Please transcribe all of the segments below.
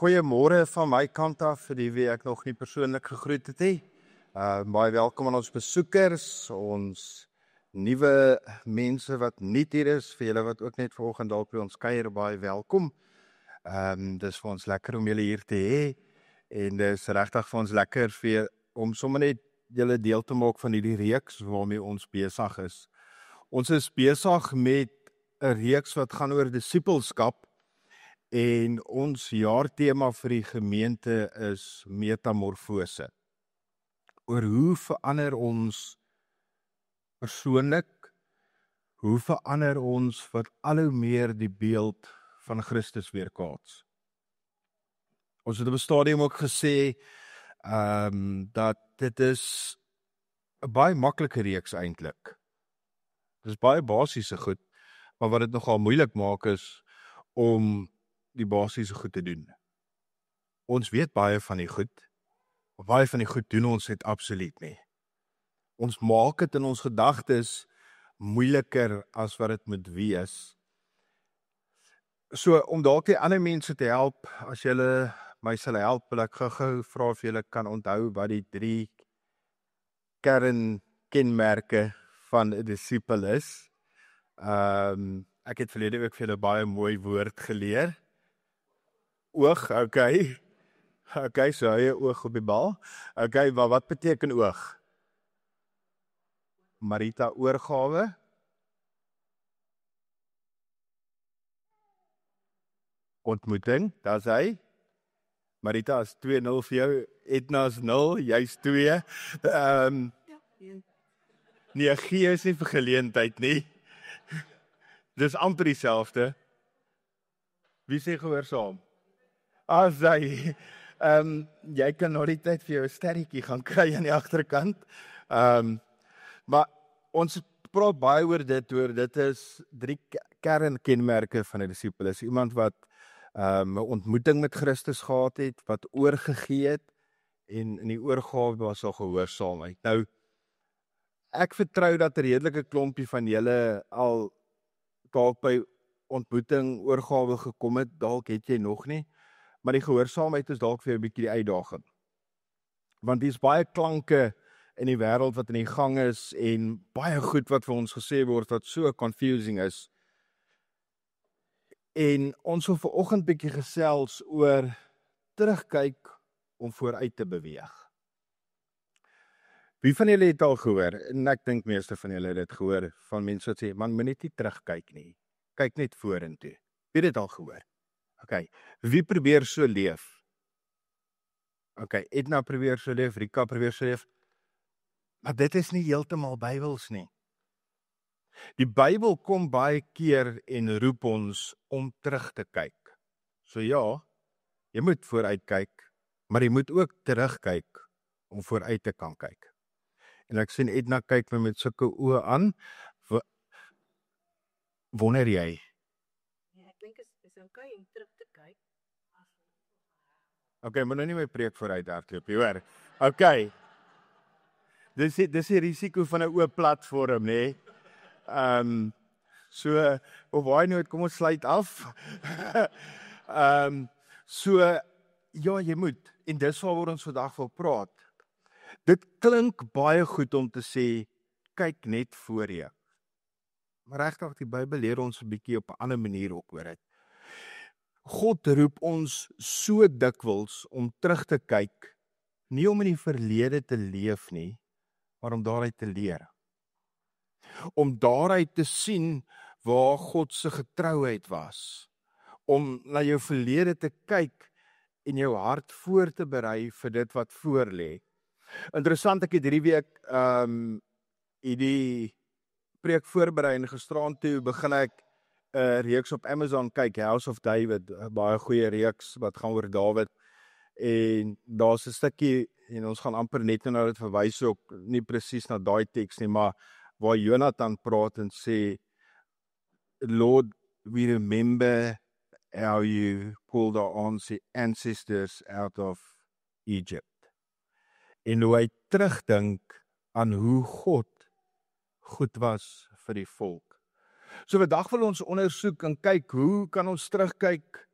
Goeiemôre van my kant af vir die wie ek nog nie persoonlik gegroet het nie. Baie welkom aan ons besoekers, ons nuwe mense wat nuut hier is, vir julle wat ook net vanoggend dalk by ons kuier, baie welkom. Dis vir ons lekker om julle hier te hê en dis regtig vir ons lekker om sommer net julle deel te maak van hierdie reeks waarmee ons besig is. Ons is besig met 'n reeks wat gaan oor disippelskap. En ons jaarthema vir die gemeente is metamorfose. Oor hoe verander ons persoonlik, hoe verander ons wat al hoe meer die beeld van Christus weerkaats. Ons het op 'n stadium ook gesê dat dit is 'n baie maklike reeks eintlik. Dit is baie basiese goed, maar wat dit nogal moeilik maak is om die basiese goed te doen. Ons weet baie van die goed, maar baie van die goed doen ons dit absoluut nie. Ons maak dit in ons gedagtes moeiliker as wat dit moet wees. So, om dalk die ander mense te help, as julle my sal help, wil ek gou vra of julle kan onthou wat die 3 kernkenmerke van 'n disipel is. Ek het verlede week vir julle baie mooi woord geleer. Oog, okay, so hou jy oog op die bal. Okay, maar wat beteken oog? Marita, oorgawe. Ontmoeting, daar's hy. Marita is 2-0 vir jou, Edna is 0, jy's 2. Nee, gee is nie vir geleentheid nie. Dis amper dieselfde. Wie sê gehoorsaam? Jy kan nog die tyd vir jou 'n sterretjie gaan kry aan die agterkant. Maar ons praat baie oor dit is 3 kernkenmerke van 'n disipel. Is iemand wat 'n ontmoeting met Christus gehad het, wat oorgegee het, en in die oorgawe was al gehoorsaamheid. Nou, ek vertrou dat 'n redelike klompie van julle al dalk by ontmoeting, oorgawe gekom het, dalk het jy nog nie. Maar die gehoorsaamheid is dalk vir 'n bietjie die uitdaging. Want dis baie klanke in die wêreld wat in die gang is en baie goed wat vir ons gesê word wat so confusing is. En ons wil vanoggend bietjie gesels oor terugkyk om vooruit te beweeg. Wie van julle het al gehoor, en ek dink meeste van julle het dit gehoor, van mense wat sê, man, moet net nie terugkyk nie. Kyk net vorentoe. Wie het dit al gehoor? Okay, wie probeer so leef? Okay, Edna probeer so leef, Rika probeer so leef. Maar dit is nie heeltemal Bybels nie. Die Bybel kom baie keer en roep ons om terug te kyk. So ja, jy moet vooruit kyk, maar jy moet ook terugkyk om vooruit te kan kyk. En ek sien Edna kyk my met sulke oë aan. Wonder jy? Ek dink is okay om terug te kyk. Okay, maar nou nie my preek vooruit hardloop, jy hoor. Okay. Dis die risiko van 'n oop platform, nê? So, of waar nooit, kom ons sluit af. So, ja, jy moet, en dis waaroor ons vandag wil praat. Dit klink baie goed om te sê, kyk net voor jou. Maar regtig, die Bybel leer ons 'n bietjie op 'n ander manier ook oor dit. God roep ons so dikwels om terug te kyk, nie om in die verlede te leef nie, maar om daaruit te leer. Om daaruit te sien waar God se getrouheid was. Om na jou verlede te kyk en jou hart voor te berei vir dit wat voor lê. Interessant, ek het hierdie week hierdie preek voorberei en gisteraand toe begin ek 'n reeks op Amazon kyk, House of David, 'n baie goeie reeks wat gaan oor Dawid. En daar's 'n stukkie, en ons gaan amper net nou dit verwys ook, nie presies na daai teks nie, maar waar Jonathan praat en sê, Lord, we remember how you pulled our ancestors out of Egypt. En hoe hy terugdink aan hoe God goed was vir die volk. So vandag wil ons ondersoek en kyk, hoe kan ons terugkyk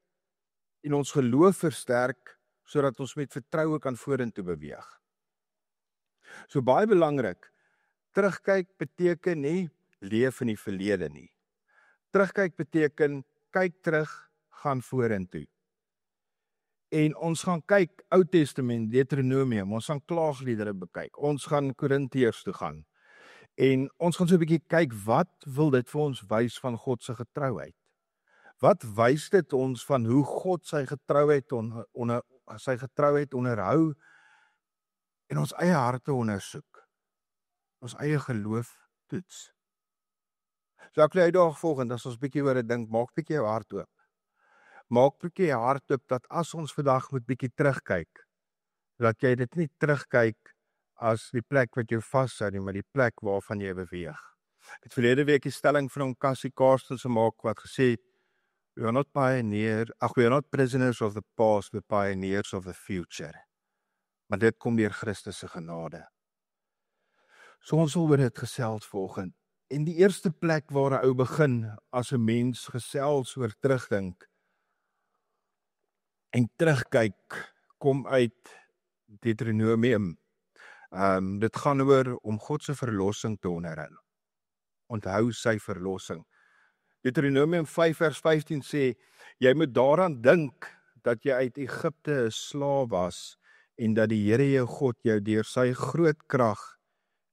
en ons geloof versterk, sodat ons met vertroue kan vorentoe beweeg. So baie belangrik, terugkyk beteken nie leef in die verlede nie. Terugkyk beteken kyk terug, gaan vorentoe. En ons gaan kyk Ou Testament, Deuteronomium, ons gaan klaagliedere bekyk, ons gaan Korintiërs toe gaan. En ons gaan so 'n bietjie kyk, wat wil dit vir ons wys van God se getrouheid? Wat wys dit ons van hoe God sy getrouheid onderhou en ons eie harte ondersoek, ons eie geloof toets? So ek wil uitdaag volgende, as ons bietjie oor dit dink, maak bietjie jou hart oop. Maak bietjie jou hart oop dat as ons vandag moet bietjie terugkyk, dat jy dit nie terugkyk as die plek wat jou vashou nie, maar die plek waarvan jy beweeg. Ek het verlede week die stelling van hom Cassie Carstens gemaak wat gesê het, we are not prisoners of the past, but pioneers of the future. Maar dit kom deur Christus se genade. So ons wil oor dit gesels volgende. En die eerste plek waar 'n ou begin as 'n mens gesels oor terugdink en terugkyk, kom uit Deuteronomium. Dit gaan oor om God se verlossing te onderhou. Onthou sy verlossing. Deuteronomium 5 vers 15 sê, jy moet daaraan dink dat jy uit Egipte 'n slaaf was en dat die Here jou God jou deur sy groot krag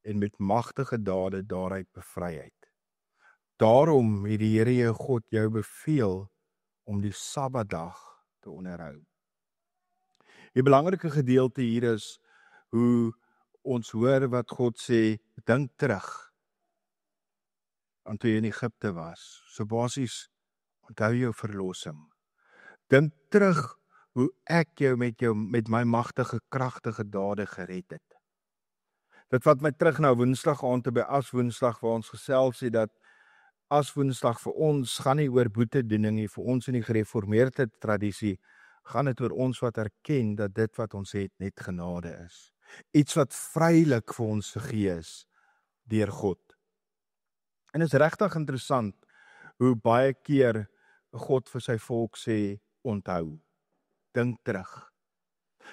en met magtige dade daaruit bevry het. Daarom het die Here jou God jou beveel om die Sabbatdag te onderhou. Die belangrike gedeelte hier is hoe ons hoor wat God sê, dink terug aan toe jy in Egipte was. So basies, onthou jou verlossing. Dink terug hoe ek jou met my magtige, kragtige dade gered het. Dit vat my terug na Woensdag aand by As Woensdag waar ons gesels het dat As Woensdag vir ons gaan nie oor boetedoening nie, vir ons in die gereformeerde tradisie gaan dit oor ons wat erken dat dit wat ons het net genade is. Iets wat vrylik vir ons gegee is deur God. En is regtig interessant hoe baie keer God vir sy volk sê, onthou, dink terug.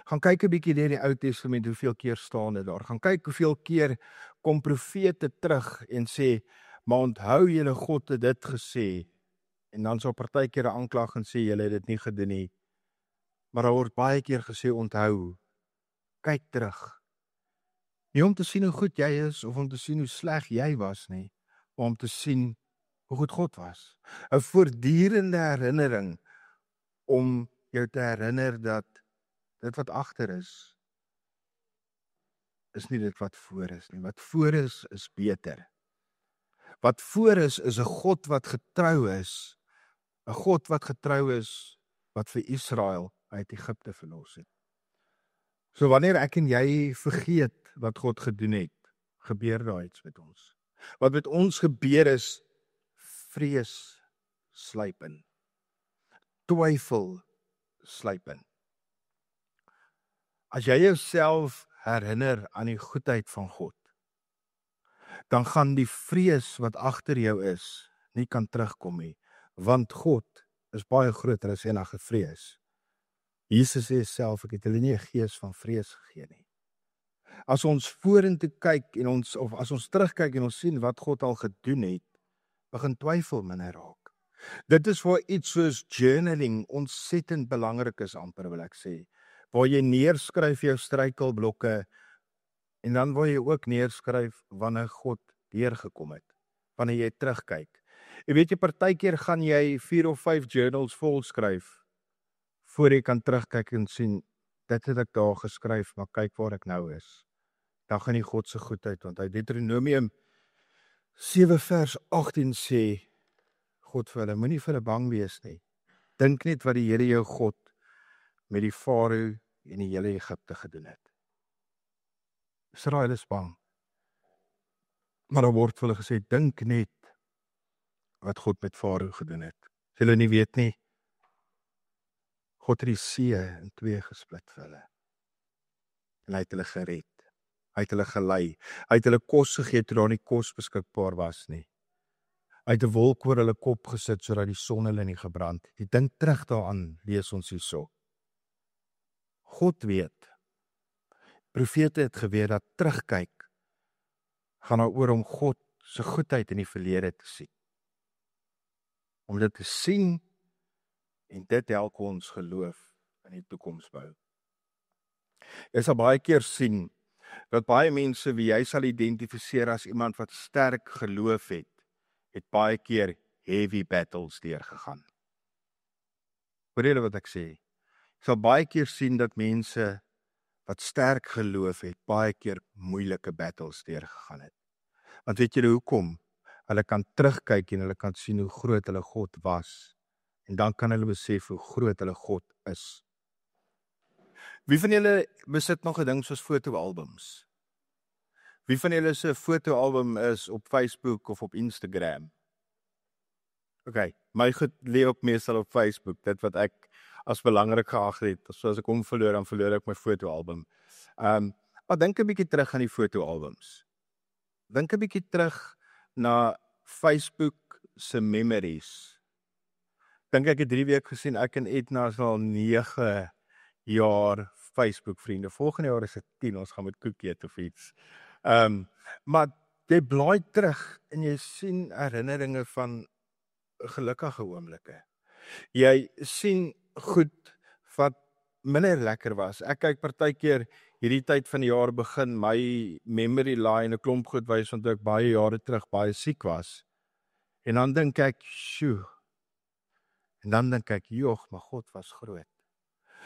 Gaan kyk 'n bietjie deur die Ou Testament, hoeveel keer staan dit daar. Gaan kyk hoeveel keer kom profete terug en sê, maar onthou julle God het dit gesê. En dan sal partykeer 'n aanklag en sê julle het dit nie gedoen nie. Maar daar word baie keer gesê, onthou, kyk terug. Nie om te sien hoe goed jy is of om te sien hoe sleg jy was nie, maar om te sien hoe goed God was. 'n Voortdurende herinnering om jou te herinner dat dit wat agter is nie dit wat voor is nie. Wat voor is beter. Wat voor is 'n God wat getrou is. 'n God wat getrou is, wat vir Israel uit Egipte verlos het. So wanneer ek en jy vergeet wat God gedoen het, gebeur daar iets met ons. Wat met ons gebeur is, vrees sluip in. Twyfel sluip in. As jy jouself herinner aan die goedheid van God, dan gaan die vrees wat agter jou is, nie kan terugkom nie, want God is baie groter as enige vrees. Jesus sê self, ek het hulle nie 'n gees van vrees gegee nie. As ons vorentoe kyk en as ons terugkyk en ons sien wat God al gedoen het, begin twyfel minder raak. Dit is waar iets soos journaling ontsettend belangrik is, amper wil ek sê, waar jy neerskryf jou struikelblokke en dan waar jy ook neerskryf wanneer God deurgekom het, wanneer jy terugkyk. Jy weet jy, partykeer gaan jy 4 of 5 journals vol skryf voor jy kan terugkyk en sien, dit het ek daar geskryf, maar kyk waar ek nou is. Dan gaan die God se goedheid, want uit Deuteronomium 7 vers 18 sê God vir hulle, moenie vir hulle bang wees nie. Dink net wat die Here jou God met die Farao en die hele Egipte gedoen het. Israel is bang. Maar dan word vir hulle gesê, dink net wat God met Farao gedoen het. As hulle nie weet nie, God het die see in 2 gesplit vir hulle. En hy het hulle gered. Hy het hulle gelei. Hy het hulle kos gegee toe daar nie kos beskikbaar was nie. uit 'n wolk oor hulle kop gesit sodat die son hulle nie gebrand het. Die dink terug daaraan, lees ons hierso. God weet. Profete het geweet dat terugkyk gaan daaroor om God se goedheid in die verlede te sien. Om dit te sien en dit help ons geloof in die toekoms bou. Jy sal baie keer sien dat baie mense wie jy sal identifiseer as iemand wat sterk geloof het baie keer heavy battles deurgegaan. Hoor julle wat ek sê? Jy sal baie keer sien dat mense wat sterk geloof het baie keer moeilike battles deurgegaan het. Want weet julle hoekom? Hulle kan terugkyk en hulle kan sien hoe groot hulle God was. En dan kan hulle besef hoe groot hulle God is. Wie van julle besit nog 'n ding soos fotoalbums? Wie van julle se fotoalbum is op Facebook of op Instagram? OK, my goed lê op meestal op Facebook, dit wat ek as belangrik geag het. So as ek hom verloor, dan verloor ek my fotoalbum. Maar dink 'n bietjie terug aan die fotoalbums. Dink 'n bietjie terug na Facebook se memories. Dink ek het 3 weke gesien, ek en Edna is al 9 jaar Facebook vriende. Volgende jaar is dit 10, ons gaan met koekie eet of iets. Maar jy blaai terug en jy sien herinneringe van gelukkige oomblikke. Jy sien goed wat minder lekker was. Ek kyk partykeer hierdie tyd van die jaar begin my memory line 'n klomp goed wys want ek baie jare terug baie siek was. En dan dink ek, "Sjoe." En dan dink ek, "Jog, maar God was groot."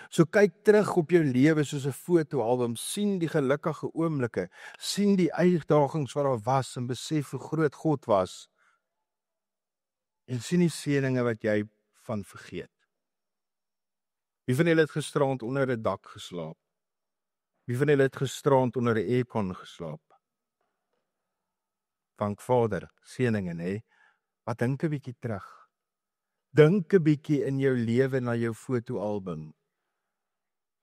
So kyk terug op jou lewe soos 'n fotoalbum, sien die gelukkige oomblikke, sien die uitdagings wat daar was en besef hoe groot God was. En sien die seëninge wat jy van vergeet. Wie van julle het gisterand onder 'n dak geslaap? Wie van julle het gisterand onder 'n aircon geslaap? Dank Vader, seëninge, hè? Maar dink 'n bietjie terug. Dink 'n bietjie in jou lewe na jou fotoalbum.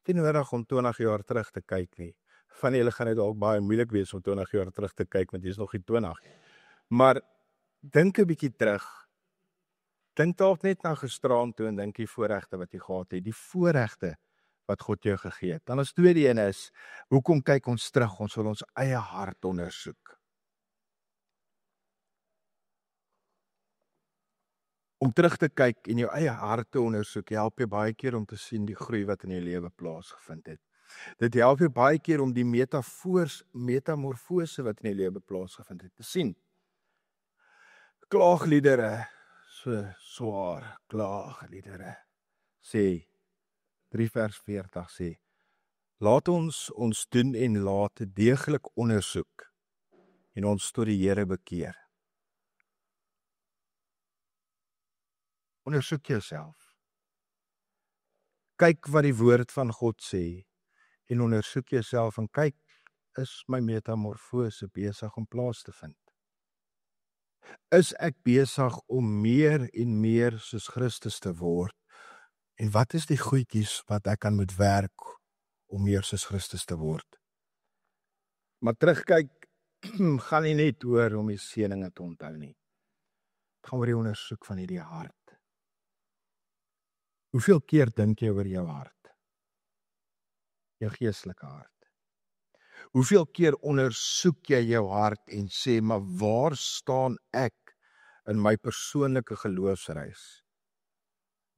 Dit is nodig om 20 jaar terug te kyk nie. Van julle gaan dit dalk baie moeilik wees om 20 jaar terug te kyk want jy is nog nie 20. Maar dink 'n bietjie terug. Dink dalk net na gisterand toe en dink die voorregte wat jy gehad het, die voorregte wat God jou gegee het. Dan as tweede een is, hoekom kyk ons terug? Ons wil ons eie hart ondersoek. Om terug te kyk en jou eie hart te ondersoek, help jou baie keer om te sien die groei wat in jou lewe plaasgevind het. Dit help jou baie keer om die metamorfose wat in jou lewe plaasgevind het te sien. Klaagliedere, so swaar klaagliedere, sê 3 vers 40 sê, laat ons doen en laat deeglik ondersoek en ons tot die Here bekeer. Ondersoek jouself. Kyk wat die woord van God sê en ondersoek jouself en kyk, is my metamorfose besig om plaas te vind? Is ek besig om meer en meer soos Christus te word? En wat is die goedjies wat ek aan moet werk om meer soos Christus te word? Maar terugkyk gaan nie net oor om die seëninge te onthou nie. Het gaan oor die ondersoek van hierdie hart. Hoeveel keer dink jy oor jou hart? Jou geestelike hart. Hoeveel keer ondersoek jy jou hart en sê, maar waar staan ek in my persoonlike geloofsreis?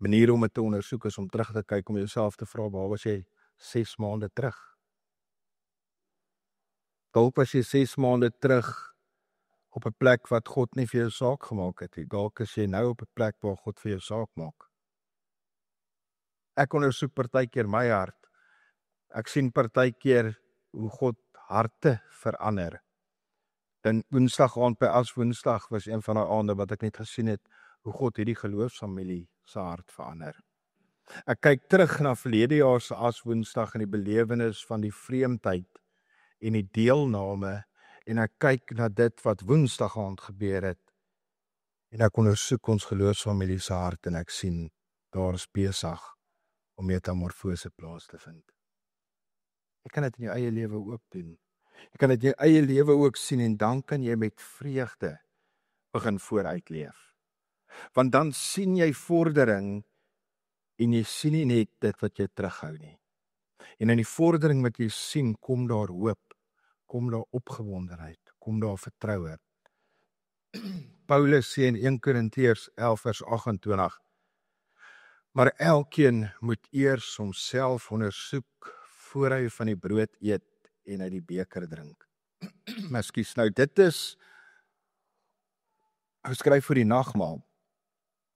Manier om dit te ondersoek is om terug te kyk om jouself te vra, waar was jy 6 maande terug? Dalk was jy 6 maande terug op 'n plek wat God nie vir jou saak gemaak het nie. Dalk is jy nou op 'n plek waar God vir jou saak maak. Ek ondersoek partykeer my hart. Ek sien partykeer hoe God harte verander. Dan Woensdag aand by Aswoensdag was een van daai aande wat ek net gesien het hoe God hierdie geloofsfamilie se hart verander. Ek kyk terug na verlede jaar se Aswoensdag en die belewenis van die vreemdheid en die deelname en ek kyk na dit wat Woensdag aand gebeur het en ek ondersoek ons geloofsfamilie se hart en ek sien daar is besig om metamorfose plaas te vind. Jy kan dit in jou eie lewe ook doen. Jy kan dit in jou eie lewe ook sien en dan kan jy met vreugde begin vooruit leef. Want dan sien jy vordering en jy sien nie net dit wat jy terughou nie. En in die vordering wat jy sien, kom daar hoop, kom daar opgewondenheid, kom daar vertroue. Paulus sê in 1 Korintiërs 11 vers 28, maar elkeen moet eers homself ondersoek voor hy van die brood eet en uit die beker drink. Ekskuus, nou dit is geskryf vir die nagmaal.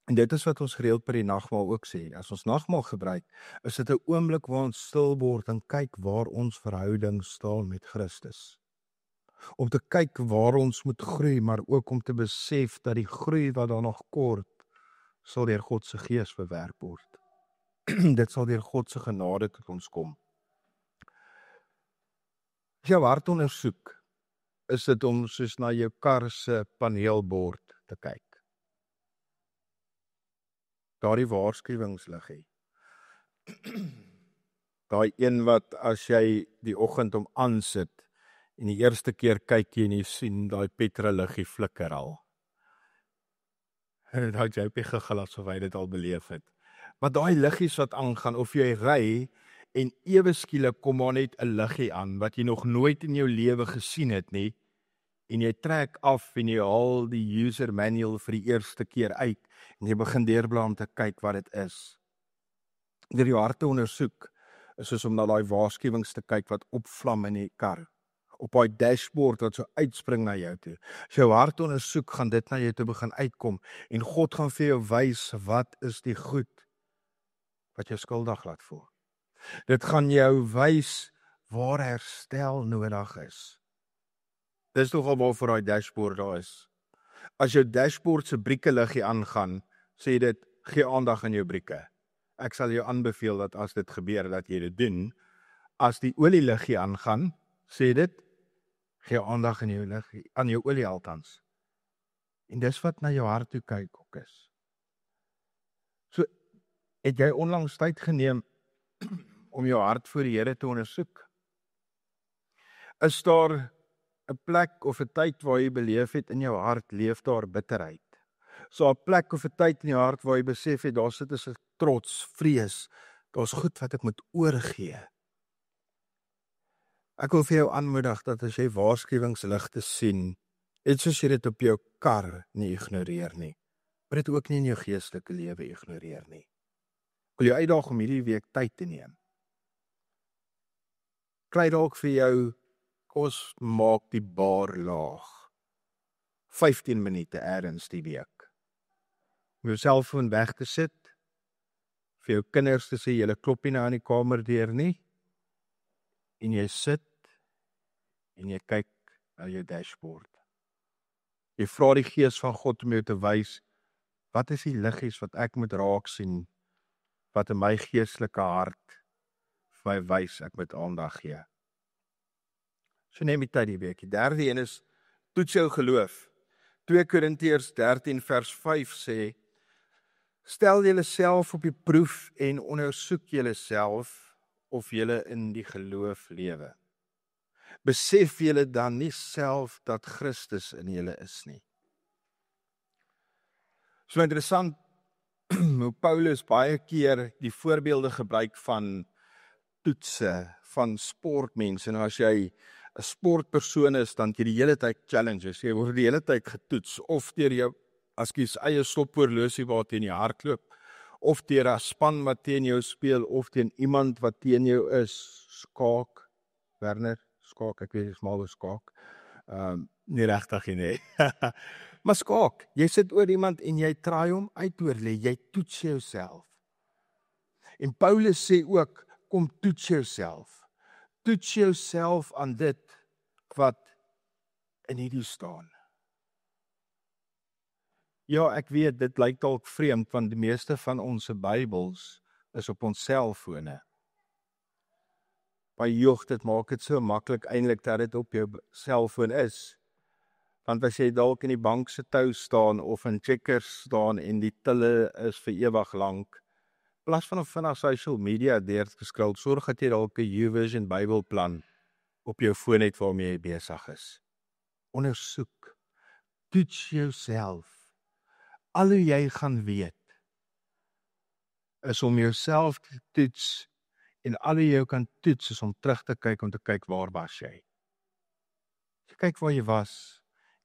En dit is wat ons gereeld by die nagmaal ook sê. As ons nagmaal gebruik, is dit 'n oomblik waar ons stil word en kyk waar ons verhouding staan met Christus. Om te kyk waar ons moet groei, maar ook om te besef dat die groei wat daar nog kort, sal deur God se Gees bewerk word. Dit sal deur God se genade tot ons kom. As jou hart ondersoek, is dit om soos na jou kar se paneelbord te kyk. Daar die waarskuwingsliggie. Daai een wat as jy die oggend hom aansit en die eerste keer kyk jy en jy sien daai petrolliggie flikker al. Daai jy op die gegil asof hy dit al beleef het. Maar daai liggies wat aangaan of jy ry en ewe skielik kom maar net 'n liggie aan wat jy nog nooit in jou lewe gesien het nie. En jy trek af en jy haal die user manual vir die eerste keer uit en jy begin deurblaai om te kyk wat dit is. Deur jou hart te ondersoek is soos om na daai waarskuwings te kyk wat opvlam in die kar. Op daai dashboard wat so uitspring na jou toe. As jou hart ondersoek, gaan dit na jou toe begin uitkom en God gaan vir jou wys wat is die goed wat jou skuldig laat voel. Dit gaan jou wys waar herstel nodig is. Dis nogal waarvoor daai dashboard daar is. As jou dashboard se briekeliggie aangaan, sê dit, gee aandag aan jou brieke. Ek sal jou aanbeveel dat as dit gebeur, dat jy dit doen. As die olieliggie aangaan, sê dit, gee aandag aan jou olie altans. En dis wat na jou hart toe kyk ook is. So, het jy onlangs tyd geneem om jou hart voor die Here te ondersoek? Is daar 'n plek of 'n tyd waar jy beleef het in jou hart leef daar bitterheid? So 'n plek of 'n tyd in jou hart waar jy besef het daar sit 'n trots, vrees, daar's goed wat ek moet oorgee. Ek wil vir jou aanmoedig dat as jy waarskuwingsligte sien, net soos jy dit op jou kar nie ignoreer nie, maar dit ook nie in jou geestelike lewe ignoreer nie. Ek wil jou uitdaag om hierdie week tyd te neem. Kry dalk vir jou, ons maak die bar laag. 15 minute ergens die week. Om jou selfoon weg te sit, vir jou kinders te sê, julle klop nie nou aan die kamerdeur nie, en jy sit, en jy kyk na jou dashboard. Jy vra die Gees van God om jou te wys, wat is die liggies wat ek moet raak sien, wat in my geestelike hart vir my wys, ek moet aandag gee. So neem die tyd die week. Die derde een is, toets jou geloof. 2 Korintiërs 13 vers 5 sê, stel julle self op die proef en ondersoek julle self of julle in die geloof lewe. Besef julle dan nie self dat Christus in julle is nie. So interessant, hoe Paulus baie keer die voorbeelde gebruik van toetse, van sportmense. En as jy 'n sportpersoon is, dan jy die hele tyd challenges, jy word die hele tyd getoets, of deur jou, eie stophorlosie waar teen jy hardloop, of deur 'n span wat teen jou speel, of teen iemand wat teen jou is, skaak, Werner, skaak, ek weet, is mal oor skaak, nie regtig nie, maar skaak, jy sit oor iemand en jy traai hom uit oor lê, jy toets jouself. En Paulus sê ook, kom toets jouself. Toets jouself aan dit wat in hierdie staan. Ja, ek weet, dit lyk dalk vreemd, want die meeste van ons Bybels is op ons selfone. Maar joh, dit maak dit so maklik eintlik dat dit op jou selfoon is. Want as jy dalk in die bank se tou staan of in Checkers staan en die tille is vir ewig lank, in plaas van vinnig social media deur te skrol, sorg dat jy dalk 'n YouVersion Bybelplan op jou foon het waarmee jy besig is. Ondersoek, toets jouself. Al hoe jy gaan weet, is om jouself te toets, en al hoe jy kan toets, is om terug te kyk, om te kyk waar was jy. As jy kyk waar jy was,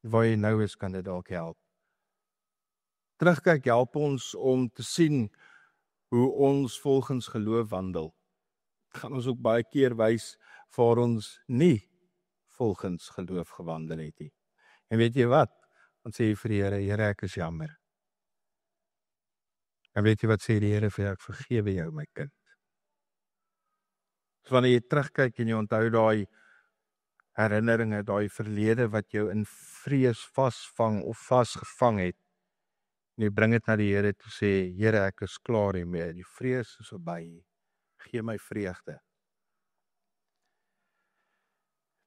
en waar jy nou is, kan dit dalk help. Terugkyk help ons om te sien hoe ons volgens geloof wandel. Gaan ons ook baie keer wys waar ons nie volgens geloof gewandel het nie. En weet jy wat? Ons sê vir die Here, Here, ek is jammer. En weet jy wat sê die Here vir jou? Ek vergewe jou, my kind. So wanneer jy terugkyk en jy onthou daai herinneringe, daai verlede wat jou in vrees vasvang of vasgevang het, en jy bring dit na die Here toe sê, Here, ek is klaar hiermee, die vrees is verby, gee my vreugde.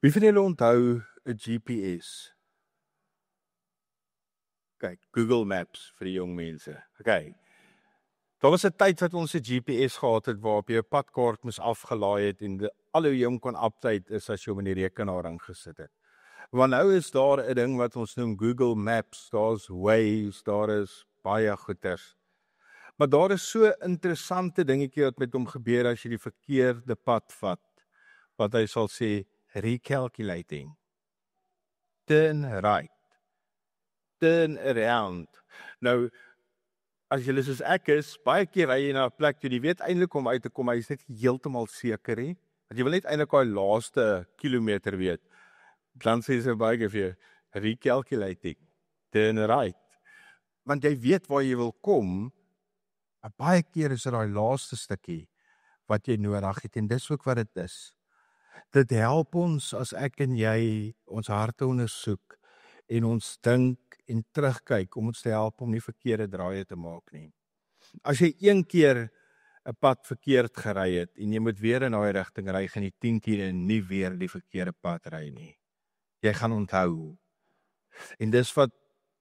Wie van julle onthou 'n GPS? Kyk, Google Maps vir die jong mense. Okay. Daar was 'n tyd wat ons 'n GPS gehad het waarop jy 'n padkaart moes afgelaai het en al hoe jy hom kon update is as jy hom in die rekenaar ingesit het. Want nou is daar 'n ding wat ons noem Google Maps, daar's Waze, daar is baie goeters. Maar daar is so 'n interessante dingetjie wat met hom gebeur as jy die verkeerde pad vat, wat hy sal sê, recalculating, turn right, turn around. Nou, as jy soos ek is, baie keer ry jy na 'n plek toe jy weet eintlik om uit te kom, maar jy is net heeltemal seker nie, want jy wil net eintlik daai laaste kilometer weet. Dan sê sy baie keer vir jou, recalculating, turn right. Want jy weet waar jy wil kom, maar baie keer is dit daai laaste stukkie wat jy nodig het, en dis ook wat dit is. Dit help ons as ek en jy ons harte ondersoek en ons dink en terugkyk om ons te help om nie verkeerde draaie te maak nie. As jy een keer 'n pad verkeerd gery het en jy moet weer in daai rigting ry, gaan jy 10 keer nie weer die verkeerde pad ry nie. Jy gaan onthou. En dis wat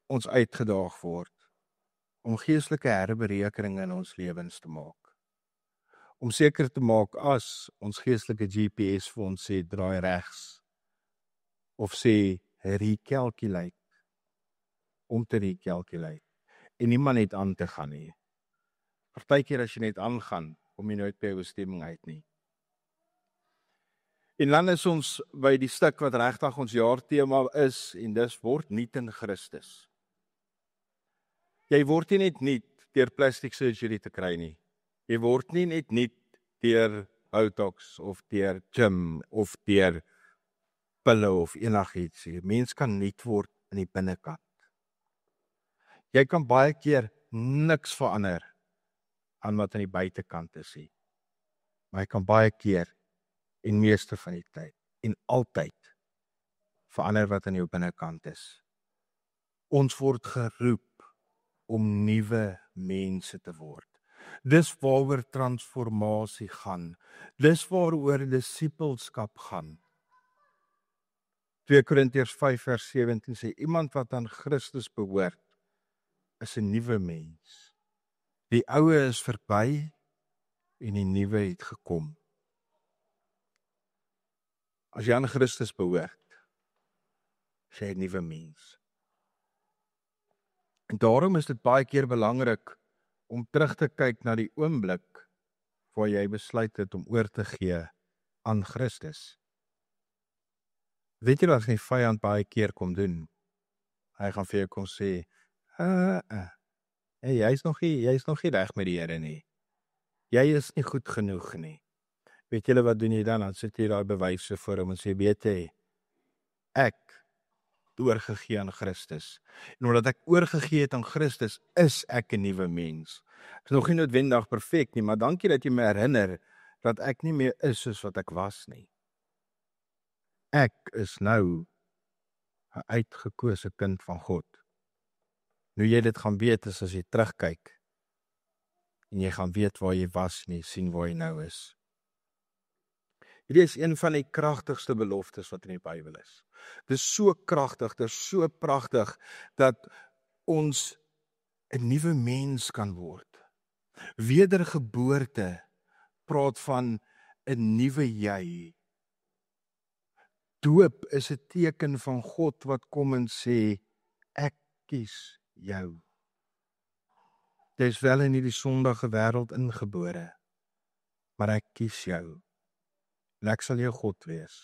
ons uitgedaag word, om geestelike herberekeninge in ons lewens te maak. Om seker te maak as ons geestelike GPS vir ons sê draai regs, of sê recalculate, om te recalculate, en niemand net aan te gaan nie. Partykeer as jy net aangaan, kom jy nooit by jou bestemming uit nie. En dan is ons by die stuk wat regtig ons jaartema is, en dis word nuut in Christus. Jy word nie net nuut deur plastic surgery te kry nie. Jy word nie net nuut deur Botox of deur gym of deur pille of enigiets. Mens kan nuut word in die binnekant. Jy kan baie keer niks verander aan wat aan die buitekant is nie. Maar jy kan baie keer en meeste van die tyd en altyd verander wat aan jou binnekant is. Ons word geroep om nuwe mense te word. Dis waaroor transformasie gaan. Dis waaroor disipelskap gaan. 2 Korintiërs 5 vers 17 sê, iemand wat aan Christus behoort, is 'n nuwe mens. Die ou is verby en die nuwe het gekom. As jy aan Christus behoort, is jy 'n nuwe mens. En daarom is dit baie keer belangrik om terug te kyk na die oomblik waar jy besluit het om oor te gee aan Christus. Weet jy wat die vyand baie keer kom doen? Hy gaan vir jou kom sê, hey, jy's nog nie reg met die Here nie. Jy is nie goed genoeg nie. Weet julle wat doen jy dan? Dan sit jy daai bewyse voor hom en sê, weet jy, ek oorgegee aan Christus. En omdat ek oorgegee het aan Christus, is ek 'n nuwe mens. Ek is nog nie noodwendig perfek nie, maar dankie dat jy my herinner dat ek nie meer is soos wat ek was nie. Ek is nou 'n uitgekose kind van God. Nou jy dit gaan weet is as jy terugkyk en jy gaan weet waar jy was en jy sien waar jy nou is. Hierdie is een van die kragtigste beloftes wat in die Bybel is. Dit is so kragtig, dit is so pragtig dat ons 'n nuwe mens kan word. Wedergeboorte praat van 'n nuwe jy. Doop is 'n teken van God wat kom en sê, ek kies jou. Jy is wel in hierdie sondige wêreld ingebore, maar ek kies jou. En ek sal jou God wees.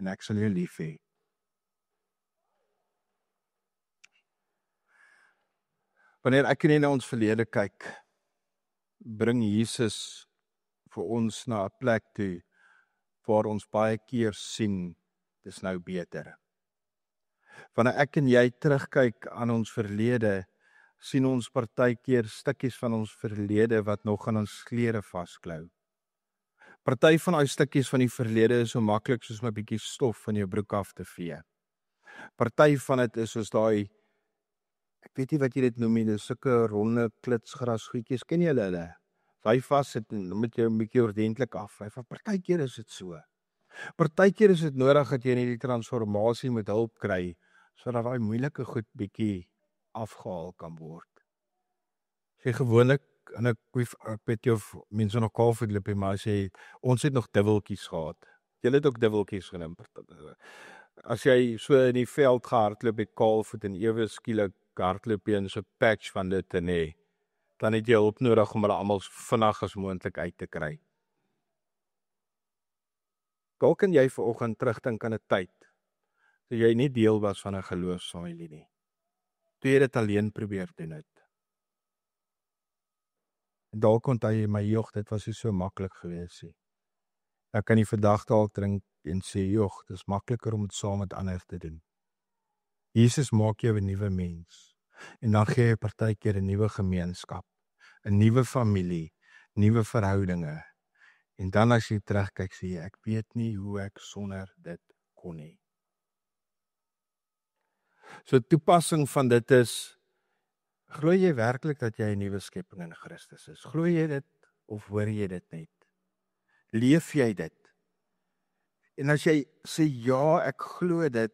En ek sal jou lief hê. Wanneer ek en jy na ons verlede kyk, bring Jesus vir ons na 'n plek toe waar ons baie keer sien, dis nou beter. Wanneer ek en jy terugkyk aan ons verlede, sien ons partykeer stukkies van ons verlede wat nog aan ons klere vasklou. Party van daai stukkies van die verlede is so maklik soos 'n bietjie stof van jou broek af te vee. Party van dit is soos daai, ek weet nie wat jy dit noem nie, dis sulke ronde klitsgras goedjies, ken jy hulle? As hy vas sit, dan moet jy 'n bietjie ordentlik afvyf. Partykeer is dit so. Partykeer is dit nodig dat jy in hierdie transformasie met hulp kry, sodat daai moeilike goed bietjie afgehaal kan word. As jy gewoonlik, en ek weet jy of mense nog koffie loop, maar as jy, ons het nog dubbeltjies gehad. Jy het ook dubbeltjies genoem. As jy so in die veld gehardloop het kaalvoet en ewe skielik hardloop jy in so 'n patch van dit te hê, dan het jy hulp nodig om hulle almal so vinnig as moontlik uit te kry. Dalk kan jy vanoggend terugdink aan 'n tyd toe jy nie deel was van 'n geloofsfamilie nie. Toe jy dit alleen probeer doen het. En dalk onthou jy, my jog, dit was nie so maklik geweest nie. Nou kan jy vandag dalk drink en sê, jog, dis makliker om dit saam met ander te doen. Jesus maak jou 'n nuwe mens. En dan gee hy partykeer 'n nuwe gemeenskap, 'n nuwe familie, nuwe verhoudinge. En dan as jy terugkyk, sê jy, ek weet nie hoe ek sonder dit kon nie. So toepassing van dit is, glo jy werklik dat jy 'n nuwe skepping in Christus is? Glo jy dit of hoor jy dit net? Leef jy dit? En as jy sê ja, ek glo dit,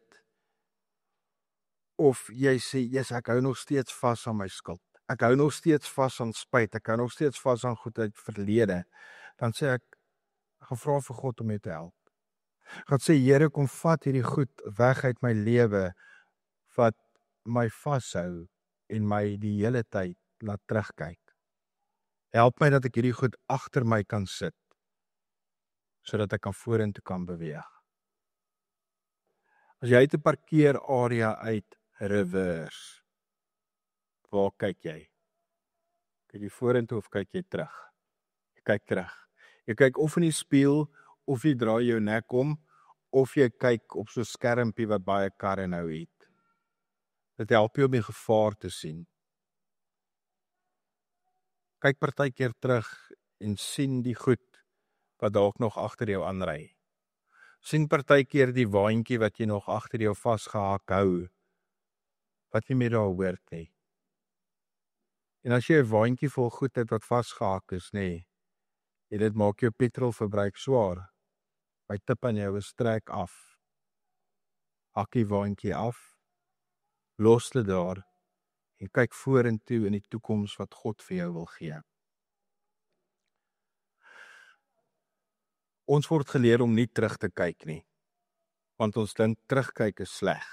of jy sê, yes, ek hou nog steeds vas aan my skuld. Ek hou nog steeds vas aan spyt. Ek hou nog steeds vas aan goed uit verlede. Dan sê ek gaan vra vir God om my te help. Ek gaan sê, Here, kom vat hierdie goed weg uit my lewe wat my vashou en my die hele tyd laat terugkyk. Help my dat ek hierdie goed agter my kan sit, sodat ek vorentoe kan beweeg. As jy uit 'n parkeerarea uit reverse, waar kyk jy? Kyk jy vorentoe of kyk jy terug? Jy kyk terug. Jy kyk of in die spieël, of jy draai jou nek om, of jy kyk op so 'n skermpie wat baie karre nou het. Dit help jou om die gevaar te sien. Kyk partykeer terug en sien die goed wat dalk nog agter jou aanry. Sien partykeer die waantjie wat jy nog agter jou vasgehak hou, wat nie meer daar hoort nie. En as jy 'n waantjie vol goed het wat vasgehak is, nê, en dit maak jou petrolverbruik swaar, my tip aan jou is trek af. Hak die waantjie af, los dit daar, en kyk vorentoe in die toekoms wat God vir jou wil gee. Ons word geleer om nie terug te kyk nie, want ons dink terugkyk is sleg,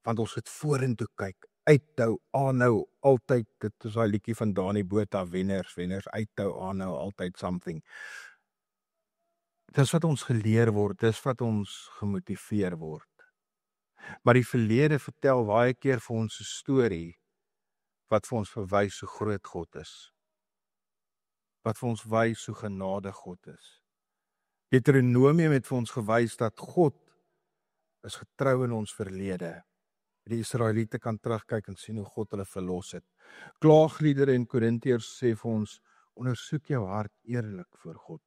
want ons het vorentoe kyk, uithou, aanhou, altyd, dit is daai liedjie van Dani Botha, wenners, uithou, aanhou, altyd something. Dis wat ons geleer word, dis wat ons gemotiveer word. Maar die verlede vertel baie keer vir ons 'n storie, wat vir ons verwys hoe groot God is. Wat vir ons wys hoe genadig God is. Deuteronomium het vir ons gewys dat God is getrou in ons verlede. Die Israeliete kan terugkyk en sien hoe God hulle verlos het. Klaagliedere en Korintiërs sê vir ons, ondersoek jou hart eerlik voor God.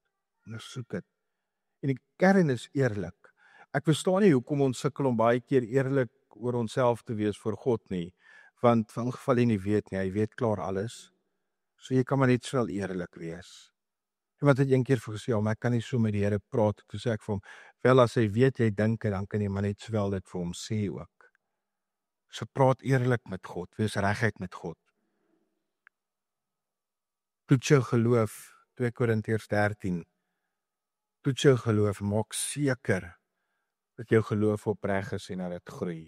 Ondersoek dit. En die kern is eerlik. Ek verstaan nie hoekom ons sukkel om baie keer eerlik oor onsself te wees voor God nie, want van geval jy nie weet nie, hy weet klaar alles. So jy kan maar net snel eerlik wees. Iemand het eendag vir gesê, maar ek kan nie so met die Here praat. Toe sê ek vir hom, wel as hy weet jy dink, dan kan jy maar net sowel dit vir hom sê ook. So praat eerlik met God, wees reguit met God. Toets jou geloof, 2 Korintiërs 13. Toets jou geloof, maak seker dat jou geloof opreg is en dat dit groei.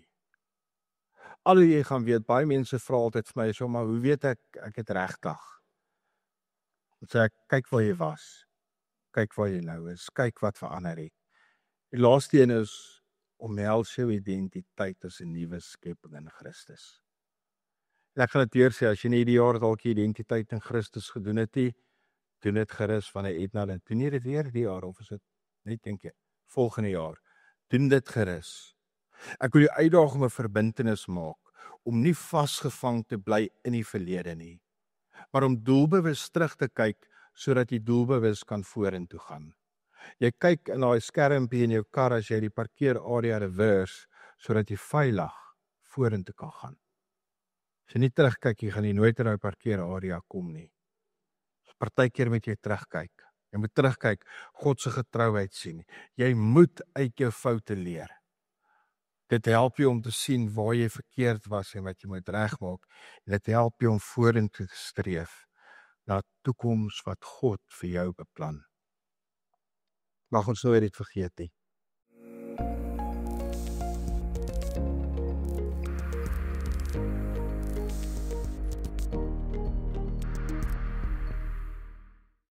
al hoe jy gaan weet, baie mense vra altyd vir my, so, maar hoe weet ek het regtig? Dan sê ek, kyk waar jy was, kyk waar jy nou is, kyk wat verander het. Die laaste een is, omhels jou identiteit as 'n nuwe skeping in Christus. En ek gaan dit weer sê, as jy nie hierdie jaar dalk jy identiteit in Christus gedoen het nie, doen dit gerus van 'n Edna, en doen jy dit weer die jaar, of is dit net dink jy, volgende jaar, doen dit gerus. Ek wil jou uitdaag om 'n verbintenis maak, om nie vasgevang te bly in die verlede nie, maar om doelbewus terug te kyk, sodat jy doelbewus kan vorentoe gaan. Jy kyk in daai skermpie in jou kar as jy die parkeerarea reverse, sodat jy veilig vorentoe kan gaan. As jy nie terugkyk, jy gaan nie nooit in daai parkeerarea kom nie. Partykeer moet jy terugkyk. Jy moet terugkyk, God se getrouheid sien. Jy moet uit jou foute leer. Dit help jou om te sien waar jy verkeerd was en wat jy moet regmaak. En dit help jou om vorentoe te streef na 'n toekoms wat God vir jou beplan. Mag ons nooit dit vergeet nie.